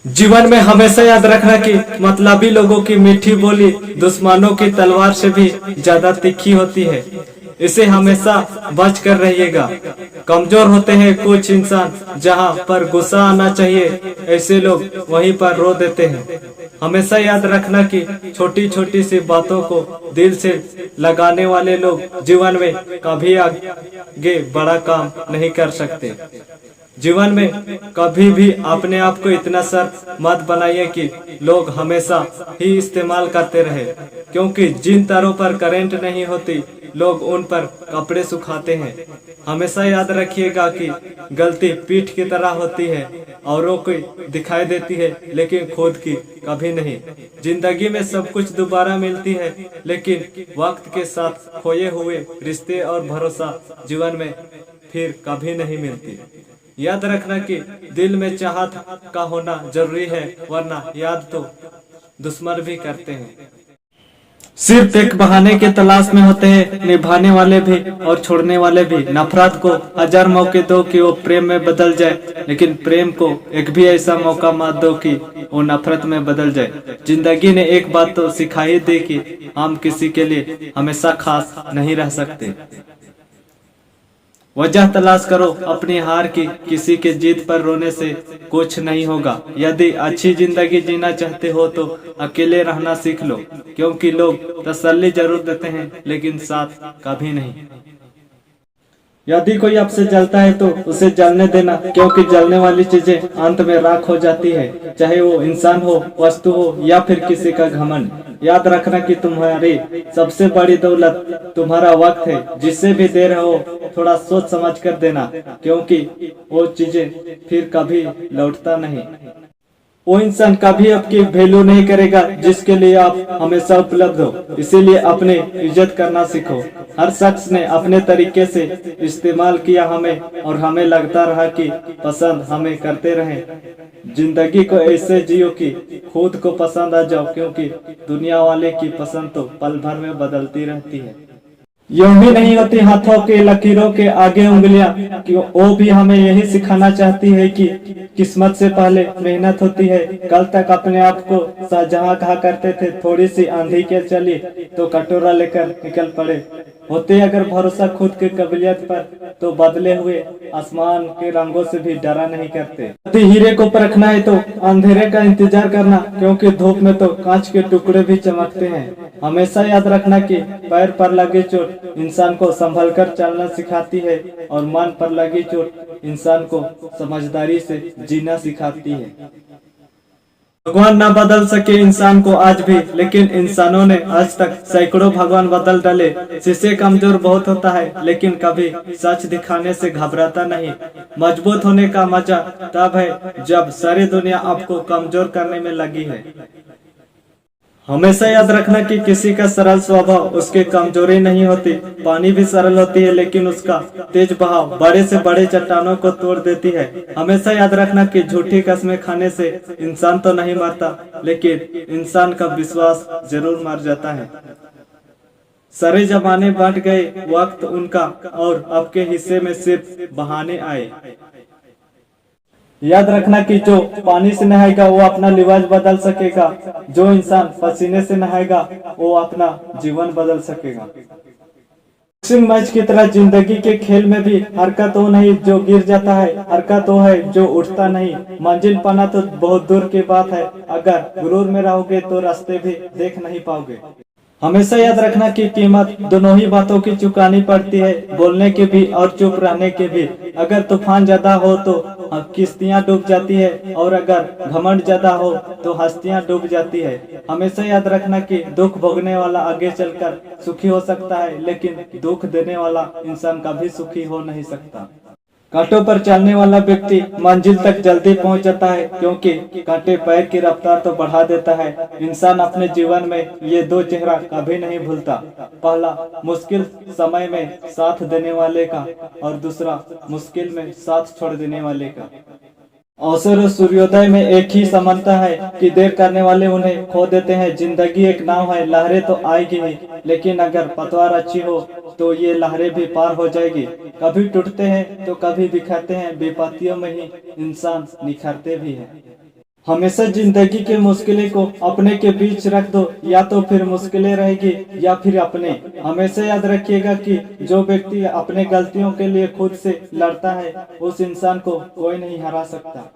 जीवन में हमेशा याद रखना कि मतलबी लोगों की मीठी बोली दुश्मनों की तलवार से भी ज्यादा तीखी होती है। इसे हमेशा बच कर रहिएगा। कमजोर होते हैं कुछ इंसान, जहां पर गुस्सा आना चाहिए ऐसे लोग वहीं पर रो देते हैं। हमेशा याद रखना कि छोटी छोटी सी बातों को दिल से लगाने वाले लोग जीवन में कभी आगे बड़ा काम नहीं कर सकते। जीवन में कभी भी अपने आप को इतना सर मत बनाइए कि लोग हमेशा ही इस्तेमाल करते रहे, क्योंकि जिन तारों पर करंट नहीं होती लोग उन पर कपड़े सुखाते हैं। हमेशा याद रखिएगा कि गलती पीठ की तरह होती है, औरों को दिखाई देती है लेकिन खुद की कभी नहीं। जिंदगी में सब कुछ दोबारा मिलती है, लेकिन वक्त के साथ खोए हुए रिश्ते और भरोसा जीवन में फिर कभी नहीं मिलती। याद रखना कि दिल में चाहत का होना जरूरी है, वरना याद तो दुश्मन भी करते हैं। सिर्फ एक बहाने की तलाश में होते हैं निभाने वाले भी और छोड़ने वाले भी। नफरत को 1000 मौके दो कि वो प्रेम में बदल जाए, लेकिन प्रेम को एक भी ऐसा मौका मत दो कि वो नफरत में बदल जाए। जिंदगी ने एक बात तो सिखाई दी कि हम किसी के लिए हमेशा खास नहीं रह सकते। वजह तलाश करो अपनी हार की, किसी के जीत पर रोने से कुछ नहीं होगा। यदि अच्छी जिंदगी जीना चाहते हो तो अकेले रहना सीख लो, क्योंकि लोग तसल्ली जरूर देते हैं लेकिन साथ कभी नहीं। यदि कोई आपसे जलता है तो उसे जलने देना, क्योंकि जलने वाली चीजें अंत में राख हो जाती है, चाहे वो इंसान हो, वस्तु हो या फिर किसी का घमंड। याद रखना कि तुम्हारी सबसे बड़ी दौलत तुम्हारा वक्त है। जिससे भी दे रहे हो थोड़ा सोच समझ कर देना, क्योंकि वो चीजें फिर कभी लौटता नहीं। वो इंसान कभी आपकी वैल्यू नहीं करेगा जिसके लिए आप हमेशा उपलब्ध हो। इसीलिए अपने इज्जत करना सीखो। हर शख्स ने अपने तरीके से इस्तेमाल किया हमें, और हमें लगता रहा कि पसंद हमें करते रहे। जिंदगी को ऐसे जियो कि खुद को पसंद आ जाओ, क्योंकि दुनिया वाले की पसंद तो पल भर में बदलती रहती है। यूं भी नहीं होती हाथों के लकीरों के आगे उंगलियां, कि वो भी हमें यही सिखाना चाहती है कि किस्मत से पहले मेहनत होती है। कल तक अपने आप को शाहजहां कहा करते थे, थोड़ी सी आंधी के चली तो कटोरा लेकर निकल पड़े। होते अगर भरोसा खुद की काबिलियत पर तो बदले हुए आसमान के रंगों से भी डरा नहीं करते। यदि हीरे को परखना है तो अंधेरे का इंतजार करना, क्योंकि धूप में तो कांच के टुकड़े भी चमकते हैं। हमेशा याद रखना कि पैर पर लगी चोट इंसान को संभल कर चलना सिखाती है, और मन पर लगी चोट इंसान को समझदारी से जीना सिखाती है। भगवान ना बदल सके इंसान को आज भी, लेकिन इंसानों ने आज तक सैकड़ों भगवान बदल डाले। शीशे कमजोर बहुत होता है, लेकिन कभी सच दिखाने से घबराता नहीं। मजबूत होने का मजा तब है जब सारी दुनिया आपको कमजोर करने में लगी है। हमेशा याद रखना कि किसी का सरल स्वभाव उसकी कमजोरी नहीं होती। पानी भी सरल होती है, लेकिन उसका तेज बहाव बड़े से बड़े चट्टानों को तोड़ देती है। हमेशा याद रखना कि झूठी कसमें खाने से इंसान तो नहीं मरता, लेकिन इंसान का विश्वास जरूर मर जाता है। सारे जमाने बंट गए, वक्त उनका और आपके हिस्से में सिर्फ बहाने आए। याद रखना कि जो पानी से नहाएगा वो अपना लिबास बदल सकेगा, जो इंसान पसीने से नहाएगा वो अपना जीवन बदल सकेगा। बॉक्सिंग मैच की तरह जिंदगी के खेल में भी हरकत वो नहीं जो गिर जाता है, हरकत वो है जो उठता नहीं। मंजिल पाना तो बहुत दूर की बात है, अगर गुरूर में रहोगे तो रास्ते भी देख नहीं पाओगे। हमेशा याद रखना कि कीमत दोनों ही बातों की चुकानी पड़ती है, बोलने की भी और चुप रहने की भी। अगर तूफान ज्यादा हो तो किश्तियां डूब जाती है, और अगर घमंड ज्यादा हो तो हस्तियां डूब जाती है। हमेशा याद रखना कि दुख भोगने वाला आगे चलकर सुखी हो सकता है, लेकिन दुख देने वाला इंसान कभी सुखी हो नहीं सकता। कांटों पर चलने वाला व्यक्ति मंजिल तक जल्दी पहुंच जाता है, क्योंकि कांटे पैर की रफ्तार तो बढ़ा देता है। इंसान अपने जीवन में ये दो चेहरा कभी नहीं भूलता, पहला मुश्किल समय में साथ देने वाले का, और दूसरा मुश्किल में साथ छोड़ देने वाले का। अवसर और सूर्योदय में एक ही समानता है कि देर करने वाले उन्हें खो देते हैं। जिंदगी एक नाव है, लहरें तो आएगी ही, लेकिन अगर पतवार अच्छी हो तो ये लहरें भी पार हो जाएगी। कभी टूटते हैं तो कभी बिखरते हैं, विपत्तियों में ही इंसान निखरते भी हैं। हमेशा जिंदगी के मुश्किलें को अपने के बीच रख दो, या तो फिर मुश्किलें रहेगी या फिर अपने। हमेशा याद रखिएगा कि जो व्यक्ति अपने गलतियों के लिए खुद से लड़ता है उस इंसान को कोई नहीं हरा सकता।